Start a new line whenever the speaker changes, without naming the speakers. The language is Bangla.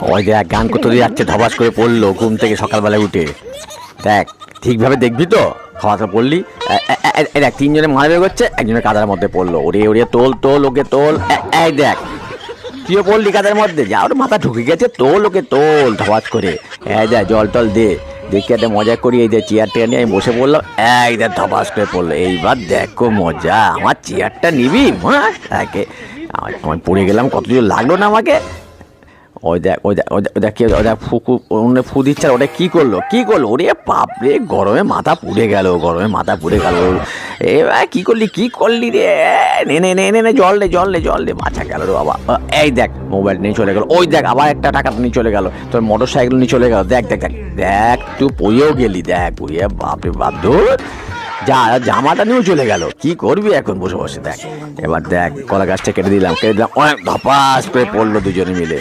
ওই দেখ গান করতে যাচ্ছে, ধবাস করে পড়লো ঘুম থেকে সকালবেলায় উঠে। দেখ ঠিকভাবে দেখবি তো, খাওয়াতে পড়লি। দেখ তিনজনে মারবে করছে, একজনের কাদার মধ্যে পড়লো। ওরে ওরে তোল তোল ওকে তোল। এই দেখ তুইও পড়লি কাদার মধ্যে, যা ওর মাথা ঢুকে গেছে, তোল ওকে তোল ধবাস করে। এই দেখ জল টল দে, দেখি একটা মজা করি। এই যে চেয়ার টেয়ার নিয়ে আমি বসে পড়লাম, এই দেখ ধবাস করে পড়লো। এইবার দেখো মজা, আমার চেয়ারটা নিবি মা? একে আমি পড়ে গেলাম, কত জোর লাগলো না আমাকে। ওই দেখ ওই দেখ ওই দেখ ওই দেখ কি ওই দেখ ফু দিচ্ছে, ওটা কি করলো কি করলো? ওরে বাপরে, গরমে মাথা পুড়ে গেল, গরমে মাথা পুড়ে গেল। এবার কি করলি রে? নে নে নে নে নে জল দে জল দে জল দে, বাঁচা গেল রে বাবা। এই দেখ মোবাইল নিয়ে চলে গেল। ওই দেখ আবার একটা টাকা নিয়ে চলে গেল, তোর মোটর সাইকেল নিয়ে চলে গেল। দেখ দেখ দেখ দেখ তুই পড়েও গেলি, দেখ পুড়িয়ে বাপরে বাপ। ধুর, যা জামাটা নিয়েও চলে গেল, কি করবি এখন বসে বসে? দেখ এবার দেখ কলা গাছটা কেটে দিলাম, অনেক ধপাস করে পড়লো দুজনে মিলে।